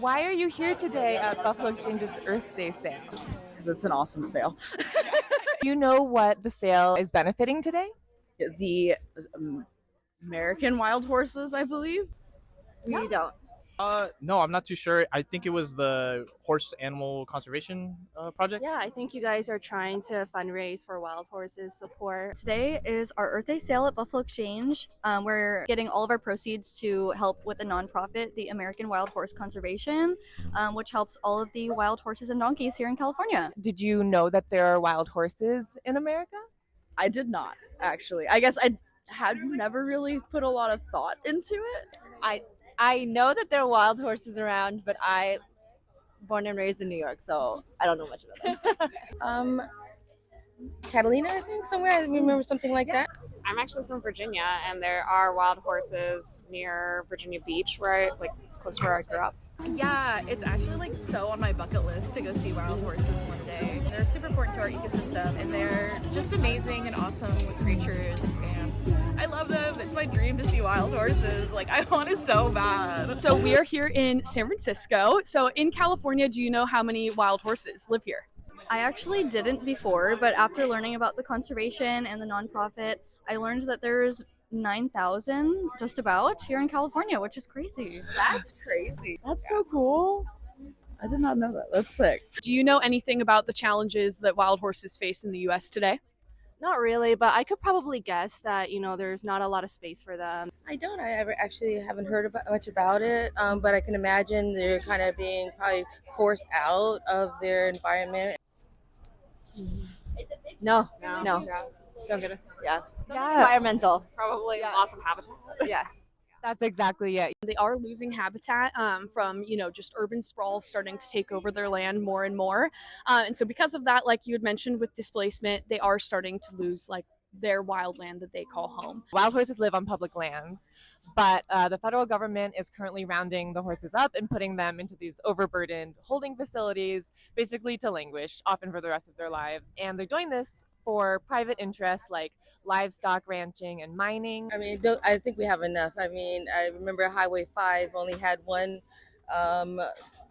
Why are you here today at Buffalo Exchange's Earth Day sale? Because it's an awesome sale. Do you know what the sale is benefiting today? The American wild horses, I believe. We don't. No, I'm not too sure. I think it was the Horse Animal Conservation Project. Yeah, I think you guys are trying to fundraise for wild horses support. Today is our Earth Day sale at Buffalo Exchange. We're getting all of our proceeds to help with the nonprofit, the American Wild Horse Conservation, which helps all of the wild horses and donkeys here in California. Did you know that there are wild horses in America? I did not, actually. I guess I had never really put a lot of thought into it. I know that there are wild horses around, but I born and raised in New York, so I don't know much about them. Catalina, I think, somewhere. I remember something like that. I'm actually from Virginia, and there are wild horses near Virginia Beach, where it's close to where I grew up. Yeah, it's actually so on my bucket list to go see wild horses one day. They're super important to our ecosystem, and they're just amazing and awesome creatures, and I love them. It's my dream to see wild horses. I want it so bad. So we are here in San Francisco. So in California, do you know how many wild horses live here? I actually didn't before, but after learning about the conservation and the nonprofit, I learned that there's 9,000 just about here in California, which is crazy. That's crazy. That's so cool. I did not know that. That's sick. Do you know anything about the challenges that wild horses face in the US today? Not really, but I could probably guess that, there's not a lot of space for them. I haven't heard much about it, but I can imagine they're kind of being probably forced out of their environment. No. Don't get us. Yeah. Yeah, Environmental. Probably loss of habitat. Yeah. that's exactly it. They are losing habitat from, just urban sprawl starting to take over their land more and more. And so because of that, like you had mentioned with displacement, they are starting to lose their wild land that they call home. Wild horses live on public lands, but the federal government is currently rounding the horses up and putting them into these overburdened holding facilities, basically to languish, often for the rest of their lives. And they're doing this for private interests like livestock ranching and mining. I think we have enough. I remember Highway 5 only had one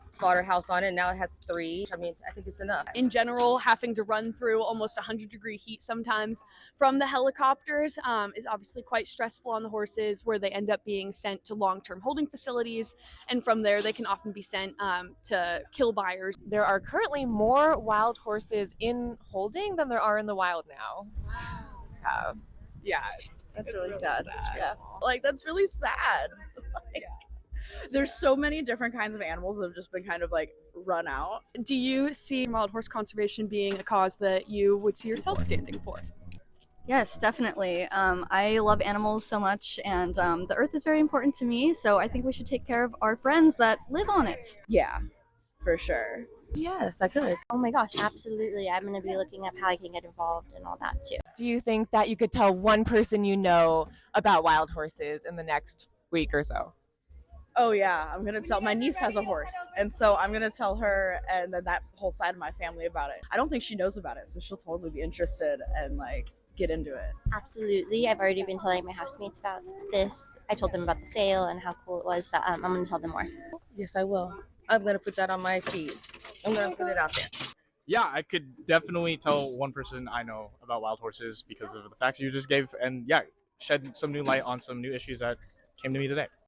slaughterhouse on it, and now it has 3. I think it's enough. In general, having to run through almost 100-degree heat sometimes from the helicopters is obviously quite stressful on the horses, where they end up being sent to long-term holding facilities, and from there they can often be sent to kill buyers. There are currently more wild horses in holding than there are in the wild now. So, yeah, That's really sad. Yeah. That's really sad. There's so many different kinds of animals that have just been kind of run out. Do you see wild horse conservation being a cause that you would see yourself standing for? Yes, definitely. I love animals so much, and the earth is very important to me, so I think we should take care of our friends that live on it. Yeah, for sure. Yes, I could. Oh my gosh, absolutely. I'm going to be looking up how I can get involved and all that too. do you think that you could tell one person you know about wild horses in the next week or so? Oh yeah, I'm gonna tell. My niece has a horse, and so I'm gonna tell her, and then that whole side of my family about it. I don't think she knows about it, so she'll totally be interested and get into it. Absolutely. I've already been telling my housemates about this. I told them about the sale and how cool it was, but I'm going to tell them more. Yes, I will. I'm going to put that on my feed. I'm going to put it out there. Yeah, I could definitely tell one person I know about wild horses because of the facts you just gave, and yeah, shed some new light on some new issues that came to me today.